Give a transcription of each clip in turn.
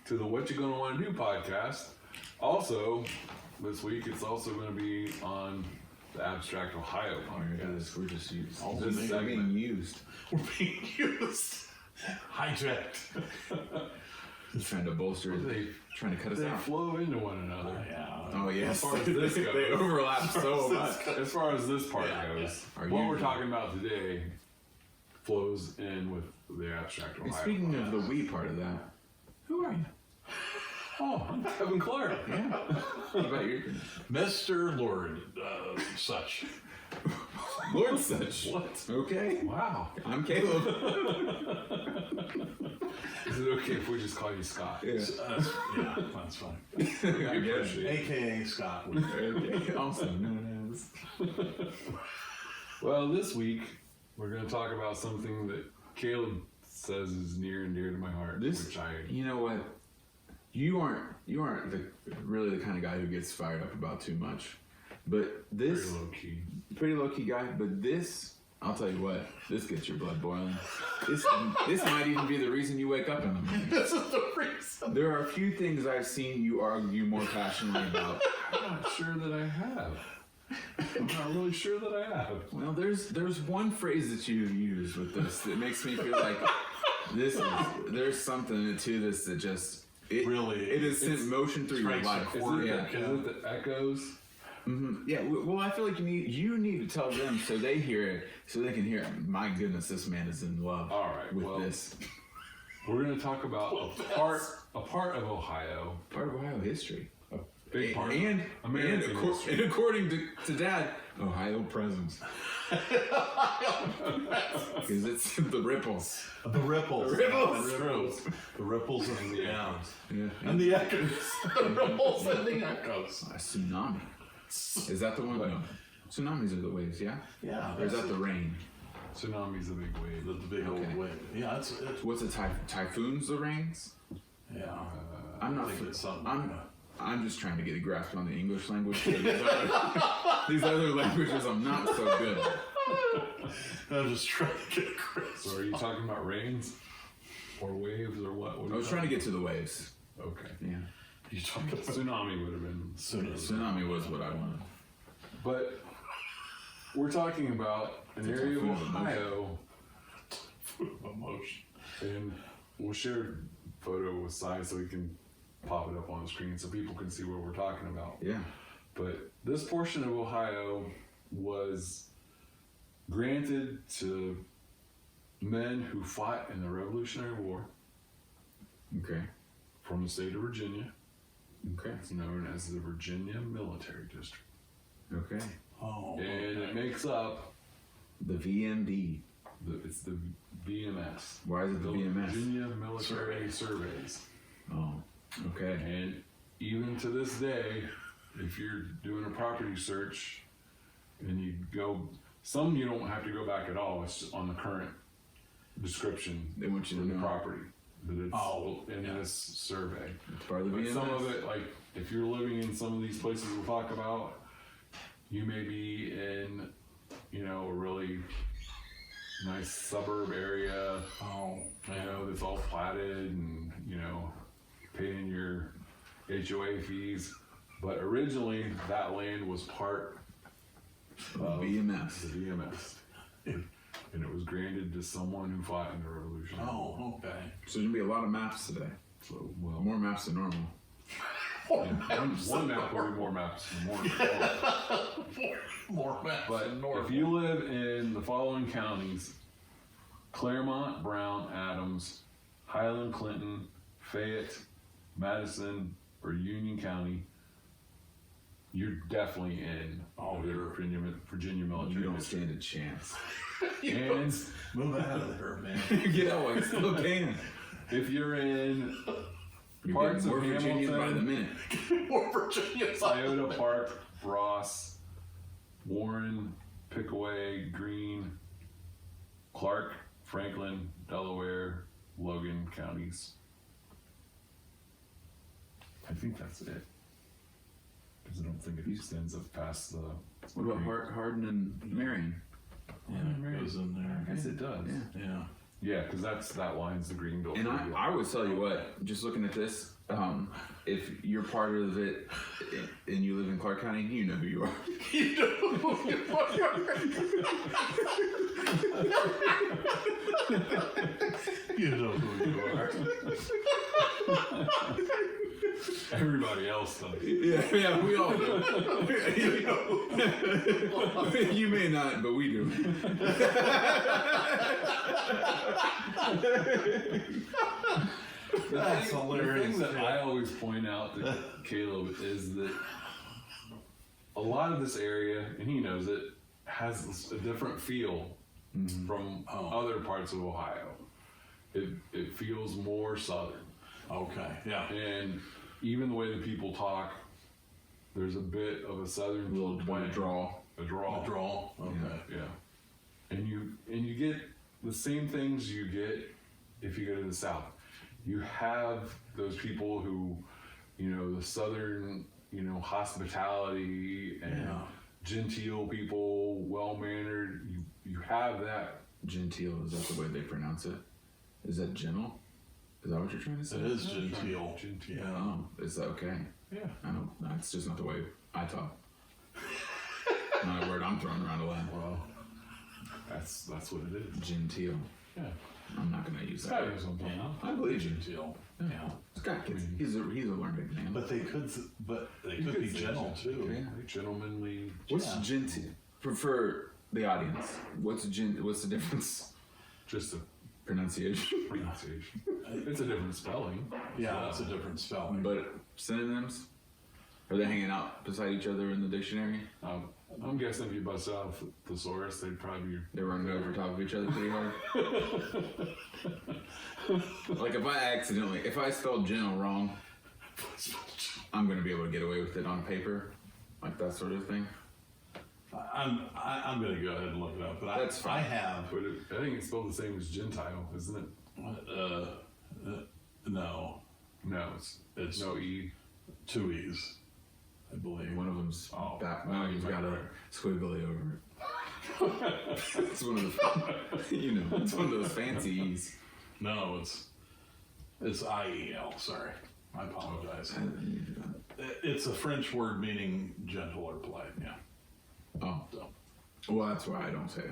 to the Whatchagonnawannado podcast. Also, this week it's also going to be on the Abstract Ohio podcast. We're just used. We're being used. We're being used. Hijacked. He's trying to bolster it. Trying to cut us They out. flow into one another. Yeah. Oh, yes. As far as this goes. They overlap so much. As far as this part goes, what we're talking about today flows in with the Abstract Ohio. And speaking of the we part of that, who are you? Oh, I'm Kevin Clark. Yeah. What about you? Mr. Lord such. Lord Such. What? Okay. Wow. I'm Caleb. Is it okay if we just call you Scott? Yeah. Yeah, that's fine. I guess. AKA Scott. Okay. Also known as. Well, this week we're going to talk about something that Caleb says is near and dear to my heart. You know what? You aren't really the kind of guy who gets fired up about too much. But this pretty low key guy. But this, I'll tell you what, this gets your blood boiling. This might even be the reason you wake up in the morning. This is the reason. There are a few things I've seen you argue more passionately about. I'm not sure that I have. I'm not really sure that I have. Well, there's one phrase that you use with this that makes me feel like there's something to this that just it is sent motion through your life. Is it the echoes? Mm-hmm. Yeah. Well, I feel like you need to tell them so they hear it, so they can hear it. My goodness, this man is in love. All right. With this. We're going to talk about a part of Ohio. Part of Ohio history. Big part. And history. according to Dad, Ohio presence. Because it's the ripples. The ripples. The ripples. The ripples. The ripples and the echoes. Yeah. And the echoes. The ripples and the echoes. A tsunami. Is that the one? No. Tsunamis are the waves, yeah? Yeah. Or is that the rain? Tsunami's a big wave. The big old wave. Yeah, it's What's a typhoons? The rains? yeah. I'm not. I think it's something. I'm just trying to get a grasp on the English language. These other languages, I'm not so good. I'm just trying to get a grasp. So are you talking about rains or waves or what? I was trying to get to the waves. Okay. Yeah. You talking about Tsunami would have been Tsunami was what I wanted. But we're talking about an area of Ohio, emotion. and we'll share a photo with Cy so we can pop it up on the screen so people can see what we're talking about. Yeah. But this portion of Ohio was granted to men who fought in the Revolutionary War. Okay. From the state of Virginia. Okay. It's known as the Virginia Military District. Okay. Oh. And it makes up the VMD. It's the VMS. Why is it the VMS? Virginia Military Surveys. Oh. Okay. And even to this day, if you're doing a property search and you go, some you don't have to go back at all. It's on the current description. They want you to the know property that it's in this survey. It's part of the but VMS. some of it, like if you're living in some of these places we'll talk about, you may be in, a really nice suburb area. Oh. That's all platted and paying your HOA fees, but originally that land was part of VMS. The VMS, and it was granted to someone who fought in the Revolution. Oh, okay. So there's gonna be a lot of maps today. So more maps than normal. One map will be more maps than more maps. But than normal. if you live in the following counties: Claremont, Brown, Adams, Highland, Clinton, Fayette, Madison, or Union County, you're definitely in the Virginia Military. You don't stand a chance. And move out of there, man. Get out while you still can. If you're in You're parts of more Virginia by the Hamilton, minute. More Virginia. Scioto Park, Ross, Warren, Pickaway, Greene, Clark, Franklin, Delaware, Logan counties. I think that's it. Because I don't think it extends up past the. What about Hardin and Marion? Yeah, it goes in there. I guess it does. Yeah. Yeah. Yeah, because that line's the green belt. And I would tell you what, just looking at this, if you're part of it and you live in Clark County, you know who you are. You know who you are. You know who you are. Everybody else does. Yeah, we all do. You may not, but we do. That's hilarious. The thing that I always point out to Caleb is that a lot of this area, and he knows it, has a different feel from other parts of Ohio. It feels more southern. Okay, yeah. And even the way that people talk, there's a bit of a southern little twang. draw. A draw. A draw. Okay. Yeah. And you get the same things you get if you go to the south. You have those people who, the southern, hospitality and genteel people, well-mannered. You have that. Genteel, is that the way they pronounce it? Is that gentle? Is that what you're trying to say? It is genteel. Genteel. Yeah. Oh, is that okay? Yeah. I don't. That's just not the way I talk. Not a word I'm throwing around a lot. Well, that's what it is. Genteel. Yeah. I'm not gonna use It's that. gotta be something. Yeah. I believe you. Genteel. Yeah. Scott gets. He's a learned man. But they could be say gentle too. Yeah. Like gentlemanly. What's Yeah. genteel? For the audience, what's the difference? Just a Pronunciation. pronunciation. It's a different spelling. Yeah, it's a different spelling. But synonyms? Are they hanging out beside each other in the dictionary? I'm guessing if you bust out a thesaurus, they'd probably be. They're running over top of each other pretty hard. Like if I spelled gentle wrong, I'm gonna be able to get away with it on paper, like that sort of thing. I'm gonna go ahead and look it up, but That's fine. I have But I think it's spelled the same as Gentile, isn't it? no, No, it's no E. 2 E's, I believe. One of them's Oh, back. well, One of them's you got might a be squiggly over it. It's one of the, it's one of those fancy E's. No, it's IEL. Sorry, I apologize. It's a French word meaning gentle or polite. Yeah. Oh, So, well, that's why I don't say it.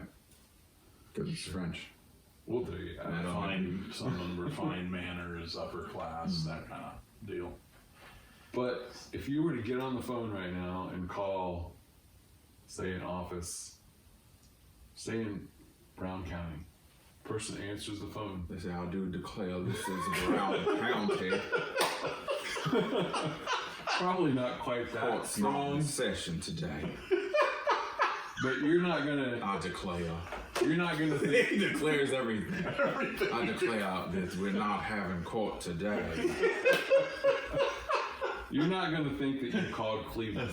Because it's French. We'll do you. I don't fine, some refined manners, upper class, that kind of deal. But if you were to get on the phone right now and call, say, an office, say in Brown County, person answers the phone. They say, I do declare this is Brown County. Probably not quite that Court's not strong, in session today. but you're not gonna I declare. think. He declares everything. I declare that we're not having court today. You're not gonna think that you called Cleveland.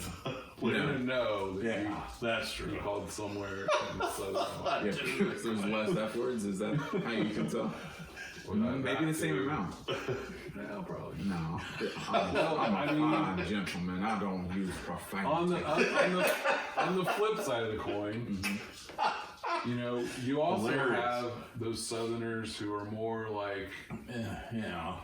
We're gonna know that Yeah, that's you true. called somewhere in the southern. Yeah, because there's less F words. Is that how you can tell? Maybe the same amount. No, probably. No, I'm a gentleman. I don't use profanity. On the flip side of the coin, you also Hilarious. have those Southerners who are more like, Yeah.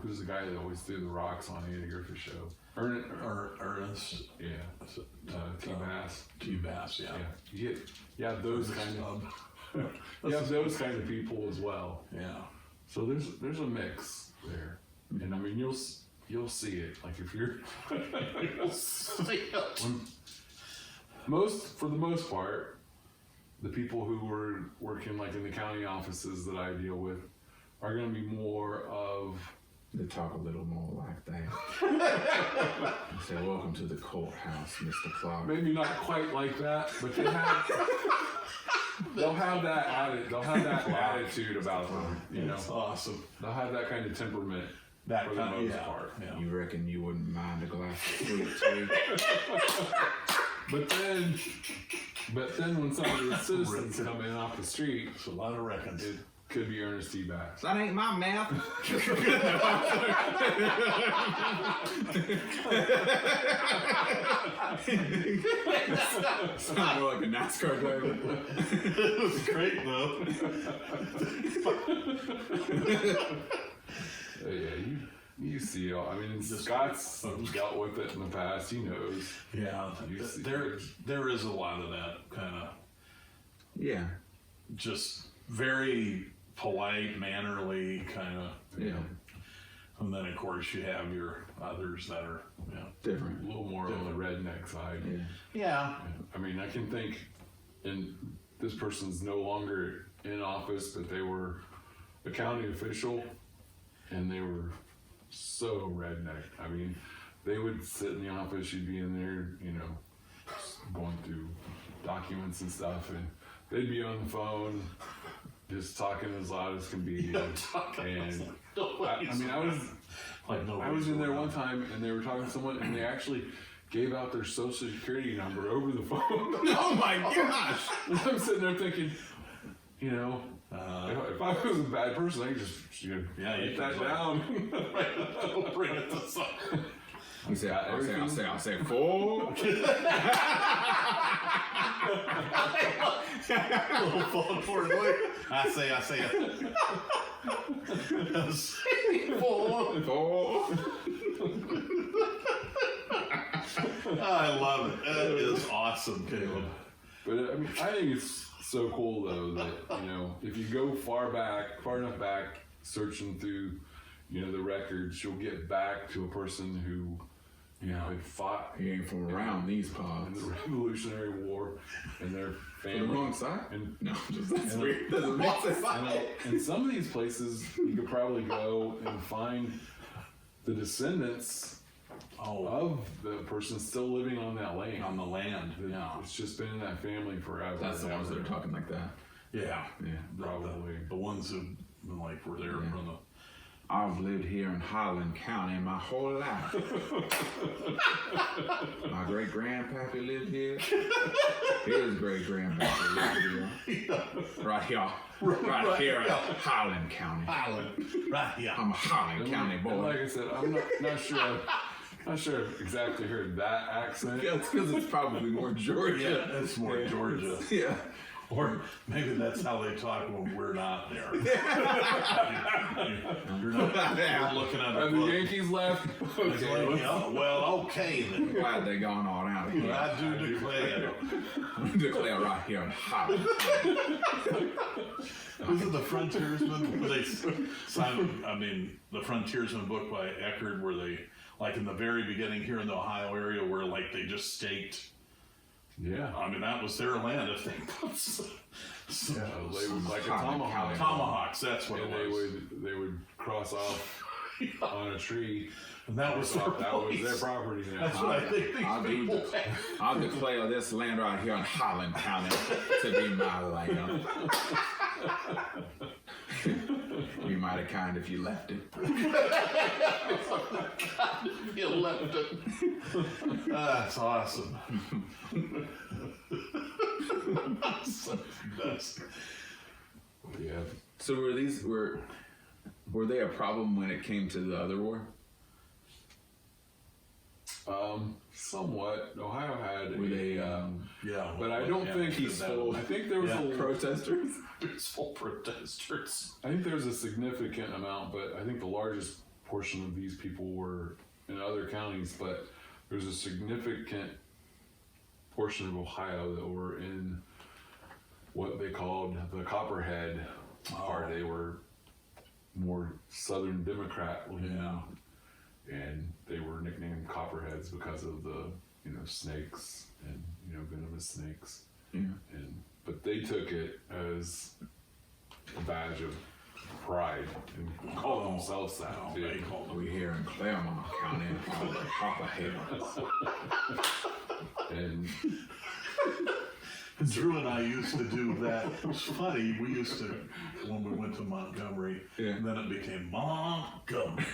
who's the guy that always threw the rocks on Andy Griffith show? Ernest Yeah, T Bass. T-Bass, yeah. Yeah, you have those kind of. You have those kind of people as well. Yeah. So there's a mix there, and I mean you'll see it. Like if you're for the most part, the people who were working like in the county offices that I deal with are going to be more of. They talk a little more like that. They say, "Welcome to the courthouse, Mr. Clark." Maybe not quite like that, but they'll have that attitude about them. That's awesome. They'll have that kind of temperament That for the kind most yeah. part. Yeah. You reckon you wouldn't mind a glass of fruit too? But then when some of the citizens come in off the street, It's a lot of reckons. could be Ernest T. Bass. That ain't my math. Sound more like a NASCAR driver. It was great though. Yeah, you see it all. I mean, Scott's dealt with it in the past. He knows. Yeah, there is a lot of that kind of Yeah. just very polite, mannerly kind of. Yeah. And then of course you have your others that are Different. A little more on the redneck side. Yeah. Yeah. I mean, I can think, and this person's no longer in office, but they were a county official, and they were so redneck. I mean, they would sit in the office, you'd be in there, going through documents and stuff, and they'd be on the phone, just talking as loud as can be. And I was in there one time, and they were talking to someone, and they actually gave out their social security number over the phone. Oh my gosh! And I'm sitting there thinking, if I was a bad person, I could just write that down. Right, bring it to something. I'll say 4. Little phone forward away. I say it. 4. I love it. That is awesome, Caleb. But I mean, I think it's so cool though that if you go far enough back, searching through the records, you'll get back to a person who had fought. He ain't from around these in parts. the Revolutionary War, and their The family. wrong side? And No, that's weird. Doesn't make sense. in some of these places, you could probably go and find the descendants of the person still living on that land. On the land. Yeah. It's just been in that family forever. That's the ones that are talking like that. Yeah. Yeah. Probably. The ones who were there from the. I've lived here in Highland County my whole life. My great grandpappy lived here. His great grandpappy lived here. Right here. Right here in Highland County. Right here. I'm a Highland County And boy. like I said, I'm not sure. Not sure I've exactly heard that accent. Yeah, it's because it's probably more Georgia. Yeah, it's more Georgia. Yeah. Or maybe that's how they talk when we're not there. You're looking at Have the Yankees left? It's Okay. like, well, okay then. Glad they gone all out here. I do declare. I declare right here in Highland. Was it the Frontiersman? Where they signed, the Frontiersman book by Eckerd, where they, like in the very beginning here in the Ohio area, where like they just staked. Yeah. That was their land. If they put They would like a tomahawk. tomahawks, that's what And it was. they would cross off on a tree. And that was their That was place. their property now. That's what I think I'll these do people the- I'll declare this land right here in Highland County to be my land. You might have kind if you left it. You left it. That's awesome. That's Yeah. So were they a problem when it came to the other war? Somewhat. Ohio had Were they yeah. but I don't think peaceful. I think there was Yeah. a protesters? peaceful protesters. I think there's a significant amount, but I think the largest portion of these people were in other counties, but there's a significant portion of Ohio that were in what they called the Copperhead part. They were more Southern Democrat leaning, and they were nicknamed Copperheads because of the snakes and venomous snakes. Yeah. But they took it as a badge of pride and called themselves that too. They called them. We here in Claremont County called the Copperheads. And Drew and I used to do that. It was funny. We used to when we went to Montgomery. Yeah. And then it became Montgomery.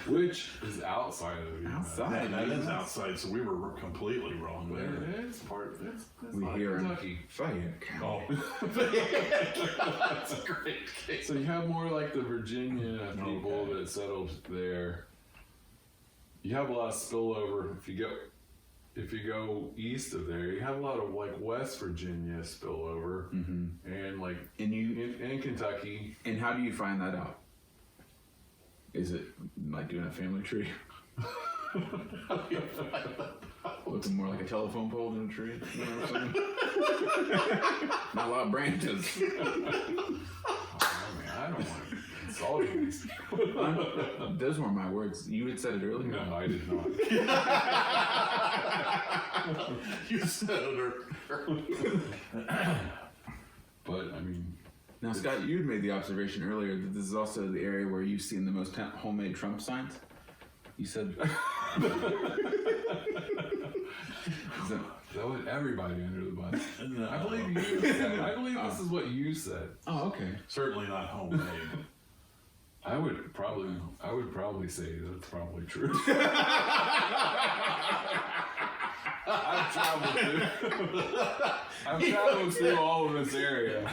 Which is outside of the Outside. That is outside, so we were completely wrong there. It is part. That's We not hear in Kentucky. Fayette County. Oh, that's a great case. So you have more like the Virginia people that settled there. You have a lot of spillover. If you go east of there, you have a lot of like West Virginia spillover, and like And you in Kentucky. and how do you find that out? Is it like doing a family tree? Looking more like a telephone pole than a tree. You know what I'm saying? Not a lot of branches. Oh, man, I don't want to insult these people. Those weren't my words. You had said it earlier. No, I did not. You said it. But I mean, Now, Scott, you had made the observation earlier that this is also the area where you've seen the most homemade Trump signs. You said. that was everybody under the bus. No. I believe you said. I believe this is what you said. Oh, okay. Certainly not homemade. I would probably say that's probably true. I've traveled through all of this area.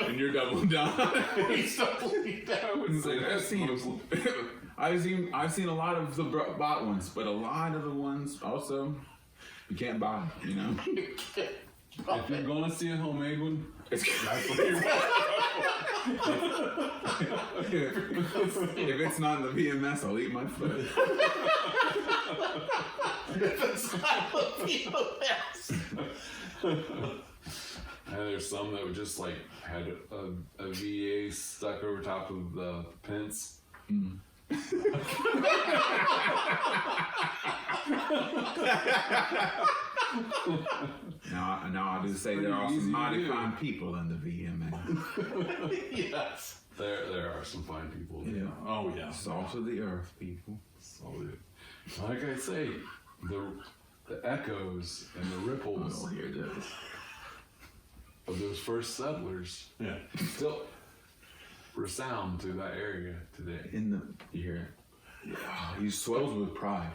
And you're doubling down. He's doubling down. I wouldn't say that's I've seen a lot of the bought ones, but a lot of the ones also you can't buy. You know, if you're gonna see a homemade one, it's that's what you if it's not in the VMS, I'll eat my foot. It's not the POS. And there's some that would just like had a VA stuck over top of the pence. Now I do say there are Pretty some easy to mighty do. fine people in the VMS. Yes. There are some fine people. Yeah. Oh, yeah. Salt of the earth people. So, like I say, the echoes and the ripples Oh, here it is. of those first settlers Yeah. still resound through that area today. You hear it. He swells with pride.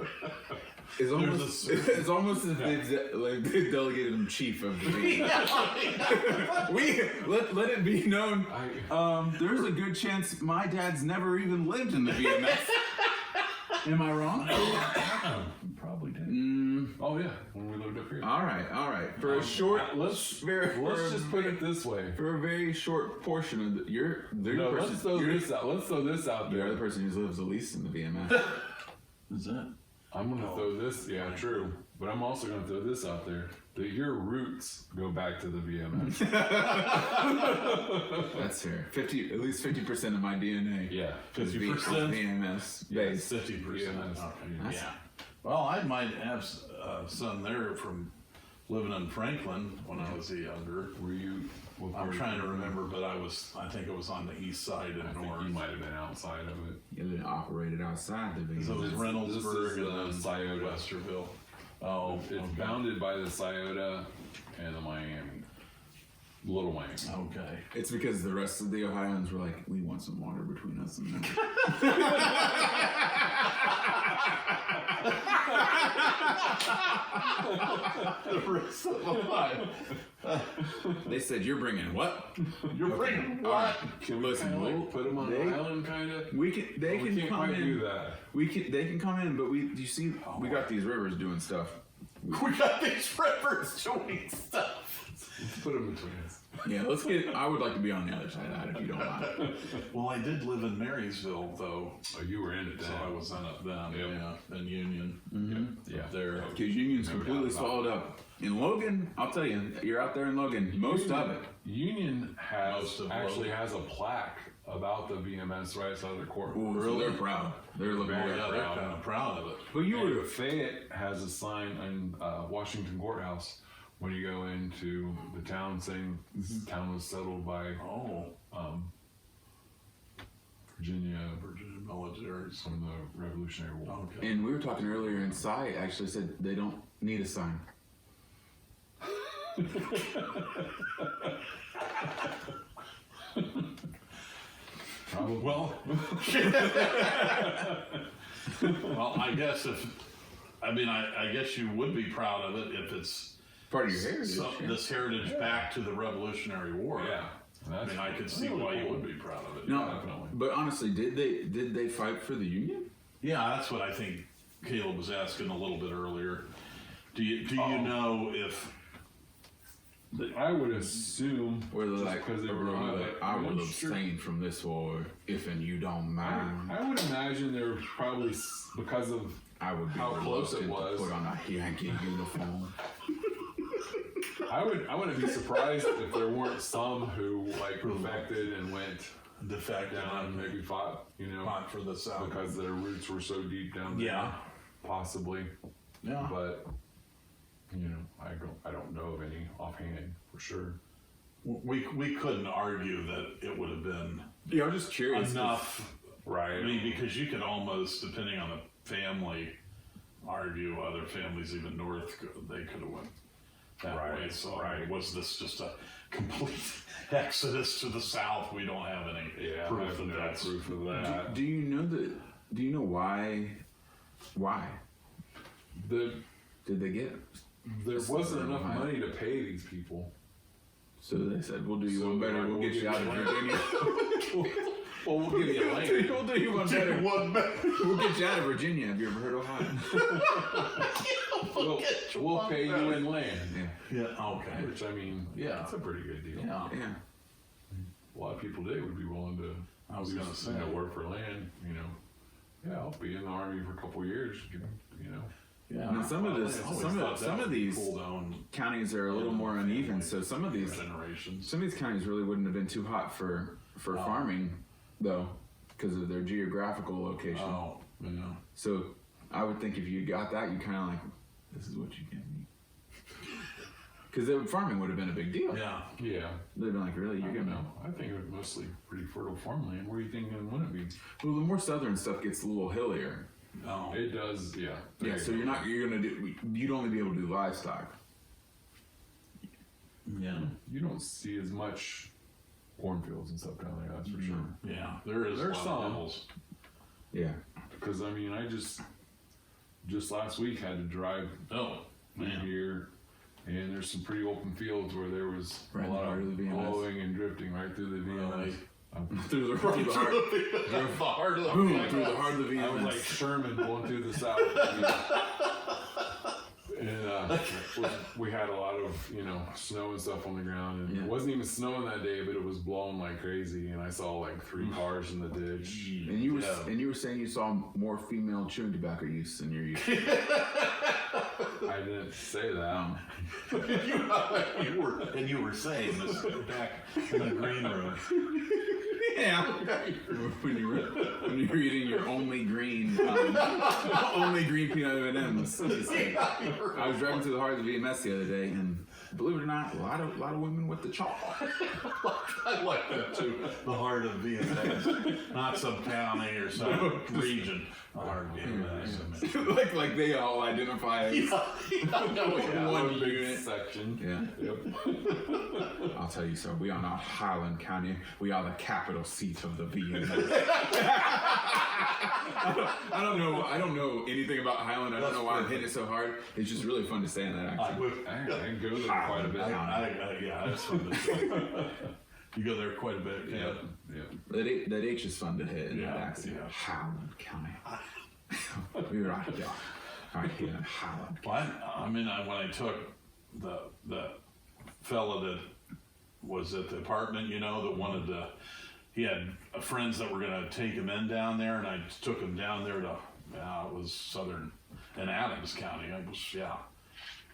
It's There's almost, a it's almost as if they delegated him chief of the let it be known. There's a good chance my dad's never even lived in the VMS. Am I wrong? Probably did. Mm, Oh yeah, when we lived up here. all right. For a short, Let's for just put it this way. for a very short portion of No, let's throw this out. Let's throw this out You're there. the person who lives the least in the VMS. Is that? I'm gonna throw this. Yeah, true. But I'm also gonna throw this out there. That your roots go back to the VMS. That's fair. At least 50% of my DNA. Yeah. is 50%? VMS based. 50%. VMS. Okay. Yeah. Well, I might have some there from living in Franklin when I was younger. Were you? what I'm part trying to of- remember, but I think it was on the east side I and think north. you might have been outside of it. You didn't operate it outside the So it was VMS. Reynoldsburg This is, and then Scioto. Westerville. Oh, It's okay. bounded by the Scioto and the Miami. Little Miami. Okay. It's because the rest of the Ohioans were like, we want some water between us and them. The rest of the line. They said, you're bringing what? You're bringing All right. what? Can we Listen, kinda we'll- like put them on they- an island, kind of? They We can can't come quite in. do that. They can come in, but you see, we got these rivers doing stuff. We got these rivers doing stuff. Let's put them between us. Yeah, I would like to be on the other side of that if you don't mind. Well, I did live in Marysville though, Oh, you were in it so then. I was in it then. Yep. Yeah, in Union. Yeah. There. Because Union's No doubt completely about swallowed up. In Logan, I'll tell you, you're out there in Logan, most of it. Union Most of actually Logan. has a plaque about the VMS right outside of their court. Ooh, so they're proud. They're looking Very Yeah, very they're proud. kind of proud of it. But you And were Fayette has a sign in Washington Courthouse when you go into the town saying this town was settled by Oh, Virginia Virginia militaries. from the Revolutionary War. Okay. and we were talking earlier, and Cy actually said they don't need a sign. Probably. Well, well, I guess I guess you would be proud of it if it's Part of your heritage. this heritage back to the Revolutionary War. Yeah. I mean, I could see why you would be proud of it. No, Definitely. but honestly, did they fight for the Union? Yeah, that's what I think Caleb was asking a little bit earlier. Do you know if I would assume, Or just like, because they were I will abstain from this war if and you don't mind. I would imagine they were probably because of I would be how close it reluctant was. to put on a Yankee uniform. I wouldn't be surprised if there weren't some who like defected and went defect down and maybe fought, fought for the South? because their roots were so deep down there. Yeah. Possibly. Yeah. But I don't know of any offhand for sure. We couldn't argue that it would have been Yeah, I'm just curious. enough. Right. I mean, because you could almost, depending on the family, argue other families even north, they could have went that way. So was this just a complete exodus to the south? We don't have any proof of that. Proof of that. Do you know that? Do you know why? Why did they get it? There wasn't enough money to pay these people. So they said, "We'll do you So one better. We'll get you out of Virginia. Well, we'll give you land. We'll do you one better. We'll get you out of Virginia. Have you ever heard of Ohio? We'll pay you in land. Yeah. Yeah. Okay. Which, I mean, it's a pretty good deal. Yeah. Yeah. A lot of people today would be willing to I was gonna say. work for land, Yeah, I'll be in the army for a couple of years, Yeah. Now some of this, I always some thought of that some would of be these cool to own counties are a little more uneven. So some of these generations. counties really wouldn't have been too hot for farming, though, because of their geographical location. Oh, yeah. So I would think if you got that, you kind of like, this is what you get me. Because farming would have been a big deal. Yeah. Yeah. They'd been like, really, I you're don't gonna. know. I think it was mostly pretty fertile farmland. Where are you thinking wouldn't it be? Well, the more southern stuff gets a little hillier. No. It does, yeah. Yeah, so you'd only be able to do livestock. Yeah. You don't see as much cornfields and stuff down there, that's for sure. Yeah. There's There's a lot of some. hills. Yeah. Because I mean, I just last week had to drive Oh, through man. here, and there's some pretty open fields where there was Right a in the lot heart of of the VMS. blowing and drifting right through the VMS. Really? Through the heart. the heart of the Boom, through the heart of the I was like VMS. Sherman going through the south. And we had a lot of snow and stuff on the ground, and Yeah. it wasn't even snowing that day, but it was blowing like crazy, and I saw like 3 cars in the ditch. And you were saying you saw more female chewing tobacco use than you're used to. I didn't say that. you were saying this back in the green room. Yeah. when you were eating your only green peanut M&Ms. I was driving through the heart of the VMS the other day, and believe it or not, a lot of women with the chalk. I like that too. The heart of VMS, not some county or some region. The heart of VMS. like they all identify as one big unit. section. Yeah. Yep. I'll tell you, sir, we are not Highland County. We are the capital seat of the VMS. I don't know anything about Highland. I don't know why I'm hitting it so hard. It's just really fun to say in that accent. I go there quite a bit. Yeah, that's fun to say. You go there quite a bit. Yeah. That H is fun to hit in that accent. Yeah. Highland County. We're right here. Right here in Highland. Well, when I took the fella that was at the apartment, that wanted to, he had friends that were going to take him in down there, and I took him down there to, it was southern, in Adams County. I was,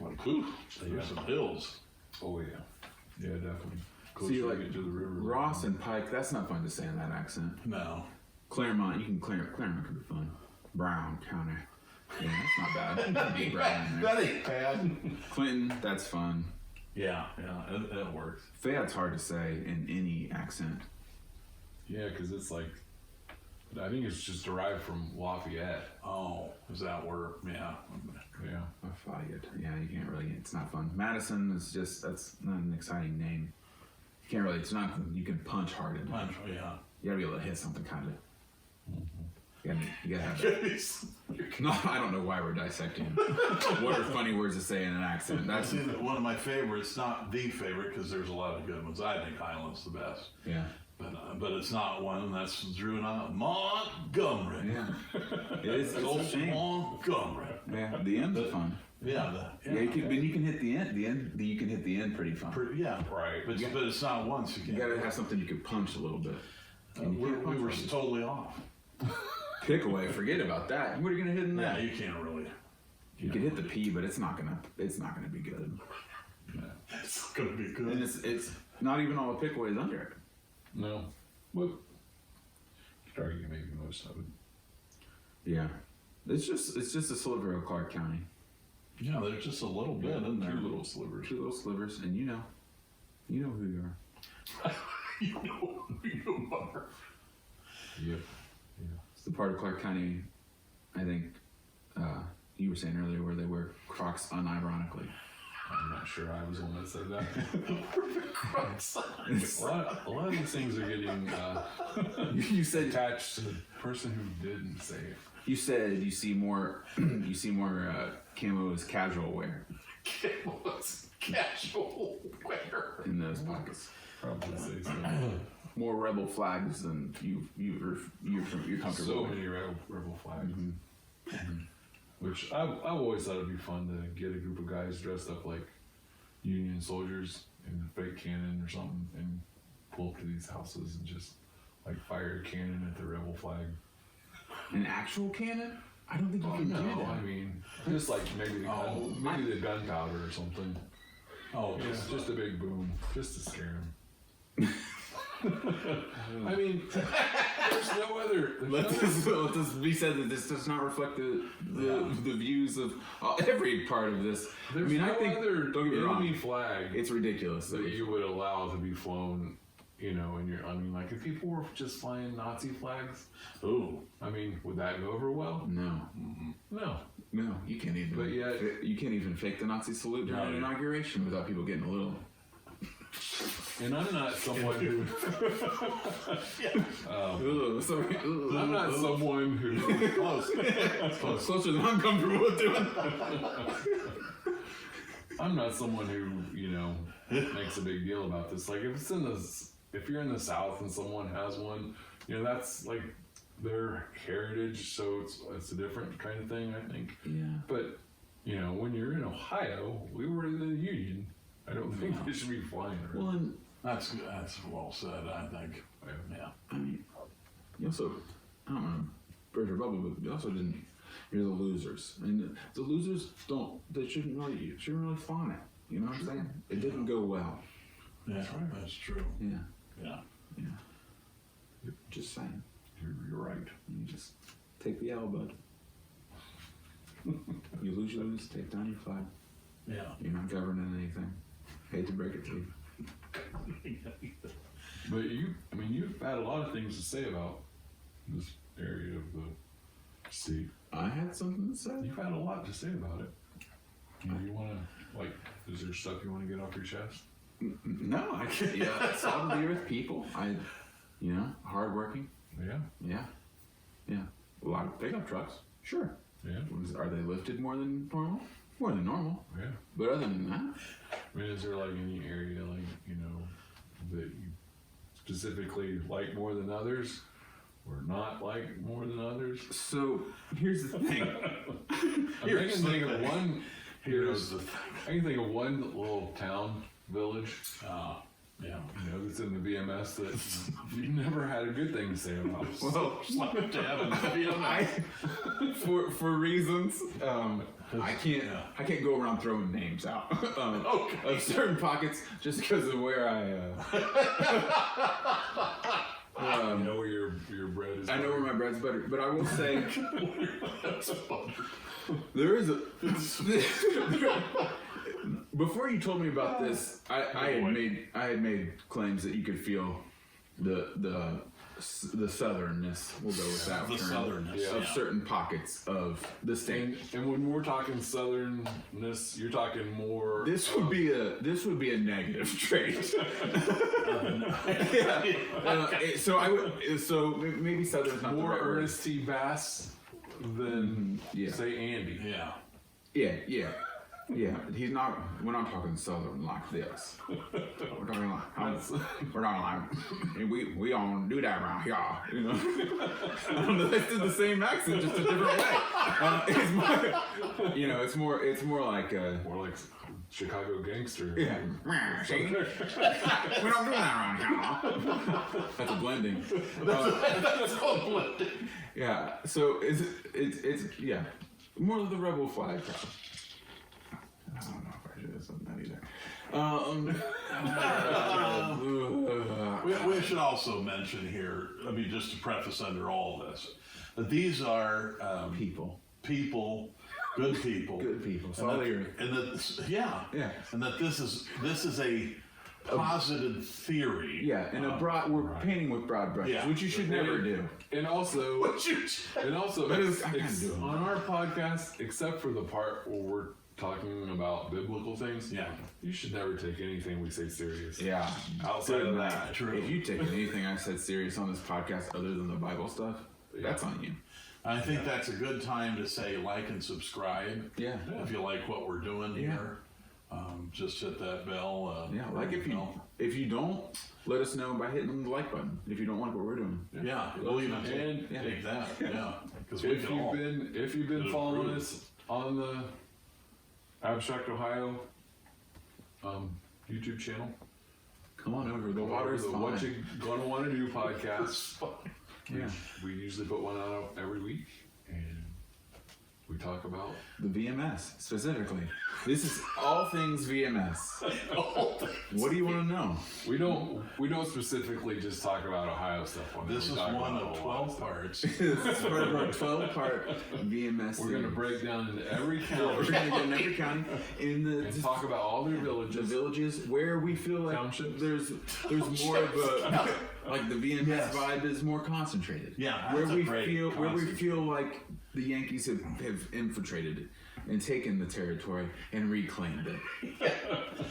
like, whew, there's some hills. Oh yeah. Yeah, definitely. See, like to the river. Ross and Pike, that's not fun to say in that accent. No. Claremont Claremont can be fun. Brown County. Yeah, that's not bad. You can be Brown in there. That ain't bad. Clinton, that's fun. Yeah, it works. Fayettte's hard to say in any accent. Yeah, because it's like, I think it's just derived from Lafayette. Oh, is that where? Yeah. Yeah. Fayette. Yeah, you can't really. It's not fun. Madison is just that's not an exciting name. can't really. It's not. You can punch hard into. Punch, yeah. You gotta be able to hit something, kind of. You gotta have that. No, I don't know why we're dissecting. What are funny words to say in an accent? That's See, one of my favorites, not the favorite, because there's a lot of good ones. I think Highland's the best. yeah. But it's not one, and that's Drew and I. Montgomery. Yeah. It's Old a shame. Montgomery. Yeah. The end's fun. Yeah. Yeah. You can hit the end. You can hit the end pretty fun. Yeah, right. But it's not once you You can. gotta have something you can punch a little bit. And you can't We punch were like this. totally off. Pick away. Forget about that. What are you gonna hit in Yeah, that? you can't really. You can hit the P, but it's not gonna be good. It's gonna be good. And it's not even all the pick away is under it. No. Well, sorry, you maybe most of it. Yeah. It's just a sliver of Clark County. Yeah, there's just a little bit in there. Two little slivers. Two little slivers, and you know who you are. You know who you are. Yep. It's the part of Clark County, I think, you were saying earlier, where they wear Crocs unironically. I'm not sure I was the one that said that. It's- a lot of these things are getting you said attached to the person who didn't say it. you said you see more camo as casual wear Casual wear. in those pockets. Probably say so. More rebel flags than you're comfortable So with. many rebel flags. Which I've always thought it'd be fun to get a group of guys dressed up like Union soldiers in a fake cannon or something and pull up to these houses and just like fire a cannon at the rebel flag. An actual cannon? I don't think you can do No, that. I mean just like maybe the gunpowder or something. Oh, Yeah, just just a big boom, just to scare them. I mean, there's no other. Let this be said that this does not reflect the views of every part of this. There's I mean, no I think, other don't get me enemy wrong, flag it's ridiculous. that you would allow to be flown. You know, like if people were just flying Nazi flags, I mean, would that go over well? No, No. you can't even. But yet- you can't even fake the Nazi salute during an inauguration without people getting a little. And I'm not someone who. Sorry. I'm not someone who. close. Closer than I'm comfortable with doing. I'm not someone who makes a big deal about this. Like if you're in the South and someone has one, that's like their heritage, so it's a different kind of thing, I think. Yeah. But when you're in Ohio, we were in the Union. I don't think they should be flying around. Well, and That's well said, I think. Yeah. I mean, you also, I don't want to burst your bubble, but you also didn't. You're the losers, and the losers shouldn't really flaunt it. You know what I'm saying? It didn't go well. Yeah, that's true. Yeah. Yeah. Just saying. You're right. You just take the L, bud. You lose, take down your flag. Yeah. You're not governing anything. Hate to break it to you. But you've had a lot of things to say about this area of the state. I had something to say. You've had a lot to say about it. You want to, is there stuff you want to get off your chest? No, I can't. Yeah, salt of the earth people. Hardworking. Yeah. Yeah. A lot of pickup trucks. Sure. Yeah. Are they lifted more than normal? More than normal. Yeah. But other than that, I mean, is there like any area that you specifically like more than others, or not like more than others? so here's the thing. I can think of one. Here's the thing. I can think of one little town, village, Yeah. that's in the VMS that you never had a good thing to say about. Well, Slap to heaven. for reasons, I can't go around throwing names out of certain pockets just because of where I. You know where your bread is. I know where my bread's buttered, but I will say there is a. Before you told me about this, I had made claims that you could feel the the southernness. We'll go with that The term. southernness, Of yeah. certain pockets of the state. And when we're talking southernness, you're talking more. This would be a negative trait. Yeah. So maybe southern's not more the right word. Ernest T. Bass than Yeah. say Andy. Yeah. Yeah. He's not. We're not talking southern like this. We're talking like we don't do that around here. You know. I don't know. They did the same accent, just a different way. It's more. You know. It's more like. More like Chicago gangster. Yeah. See? We don't do that around here. That's a blending. That's all blended. Yeah. So it's yeah. More of the rebel flag crowd. I don't know if I should have said that either. We should also mention here, I mean, just to preface under all this, that these are People. good people. Good people. And Solid that, earth. and that, yeah. Yeah. And that this is a positive theory. Yeah, and we're painting with broad brushes, Yeah. which you should never do. And also, That is- I kinda it's do 'em. on our podcast, except for the part where we're talking about biblical things. Yeah. You should never take anything we say serious. Yeah. Outside of that, True. If you take anything I said serious on this podcast other than the Bible stuff, that's on you. I think that's a good time to say like and subscribe. Yeah. If you like what we're doing here, just hit that bell. Yeah, like if you don't, let us know by hitting the like button. If you don't like what we're doing. Yeah, we'll even And take that. Yeah, because we if can all. you've been following us on the Abstract Ohio YouTube channel, Come on over. The water is the fine. Whatchagonnawannado podcast. Yeah. We usually put one out every week, and we talk about The VMS specifically. This is all things VMS. What do you want to know? we don't specifically just talk about Ohio stuff on This We is talk one about of a lot 12 parts. This is part of our 12-part VMS. We're gonna series. break down into every We're county gonna get in every county in and talk about all their the villages. villages where we feel like Townships. there's more of a like the VMS Yes. vibe is more concentrated. Yeah, where that's a we great concept. feel like the Yankees have infiltrated it and taken the territory and reclaimed it.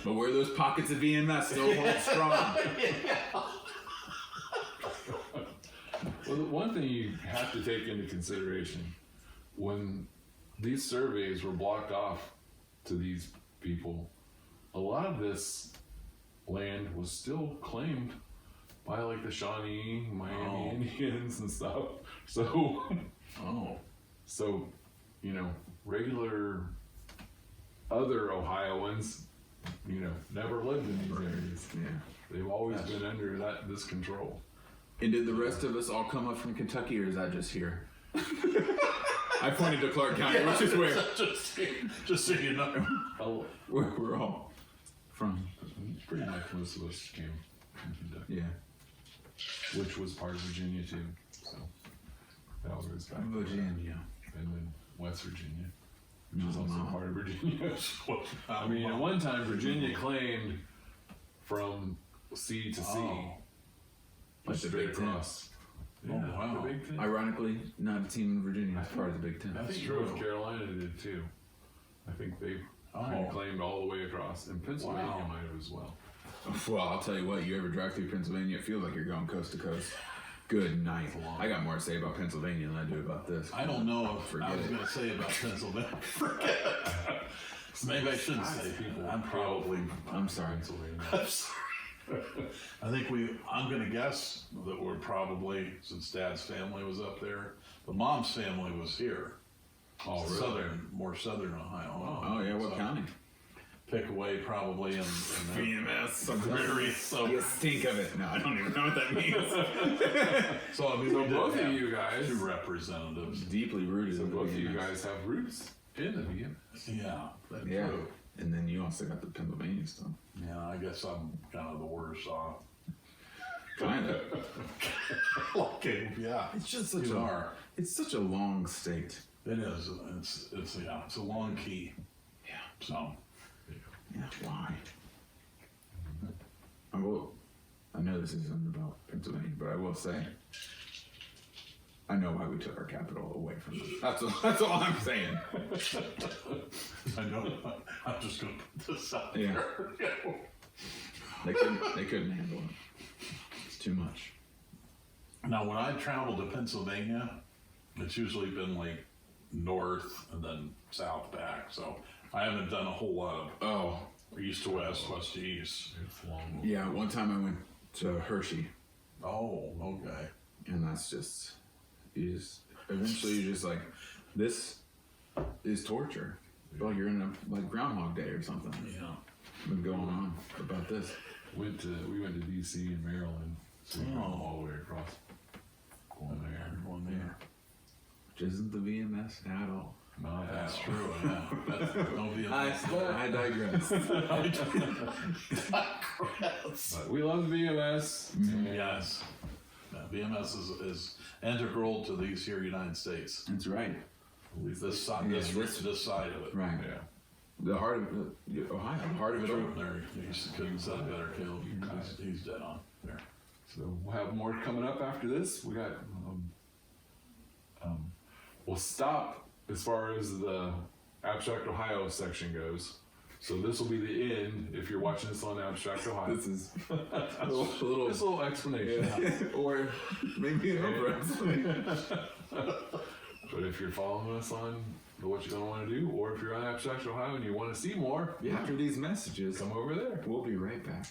But where those pockets of VMS still hold strong. Well, the one thing you have to take into consideration when these surveys were blocked off to these people, a lot of this land was still claimed by like the Shawnee, Miami Indians and stuff. So, you know, regular other Ohioans, you know, never lived in these areas. Yeah. They've always been under this control. And did the rest of us all come up from Kentucky, or is that just here? I pointed to Clark County, which is where just so you know. where we're all from. Pretty much most of us came from Kentucky, Yeah. which was part of Virginia too. So that all goes back. Virginia. And then West Virginia, which is also No. part of Virginia. I mean, at one time, Virginia claimed from sea to sea, Like the straight Big Ten. across. Oh, wow. The Big Ten. Ironically, not a team in Virginia is part of the Big Ten. I That's think true. North Carolina did too. I think they kind of claimed all the way across, and Pennsylvania Wow. might have as well. Well, I'll tell you what, you ever drive through Pennsylvania, it feels like you're going coast to coast. Good night. I got more to say about Pennsylvania than I do about this. I don't know if Forget I was it. going to say about Pennsylvania. Forget it. Maybe I shouldn't say. I'm probably. I'm sorry. Pennsylvania. I'm sorry. I think I'm going to guess that we're probably, since Dad's family was up there, but Mom's family was here. Oh, really? More southern Ohio. Oh, yeah, what county? Pickaway probably and VMS. very so. You stink of it. No, I don't even know what that means. So I mean, So we did both of have you guys, two representatives. Deeply rooted so in the both of you VMS. guys have roots in the VMS. Yeah, that's Yeah. true. And then you also got the Pennsylvania stuff. Yeah, I guess I'm kind of the worst off. Kind of. Okay, yeah. It's just it's such a long state. It is. It's a long key. Yeah. So Yeah, why? I know this isn't about Pennsylvania, but I will say, I know why we took our capital away from them. That's all I'm saying. I know. I'm just gonna put this out Yeah. there. They couldn't handle it. It's too much. Now, when I travel to Pennsylvania, it's usually been like north and then south back. So I haven't done a whole lot Oh, of east to west, west to east. It's long. yeah. One time I went to Hershey, Oh, okay. and that's just eventually you're just like, this is torture. Well, you're in a like Groundhog Day or something. Yeah. Been going on about this. We went to DC and Maryland, so we went all the way across. Going there. One there. Which isn't the VMS at all. No, That's true. Yeah. That's, don't be I digress. But we love the VMS. Yes. Yeah, BMS is integral to these here United States. That's right. At least this side, Yeah, this side of it. Right. Yeah. The heart of Ohio. The heart of it all. True. There, he couldn't say it better, Caleb. He's dead on there. So we'll have more coming up after this. We got. We'll stop as far as the Abstract Ohio section goes. So this will be the end if you're watching this on Abstract Ohio. This is a little, Just a little explanation. or maybe an over explanation. But if you're following us on the What You Gonna Want to Do, or if you're on Abstract Ohio and you want to see more, After these messages, come over there. we'll be right back.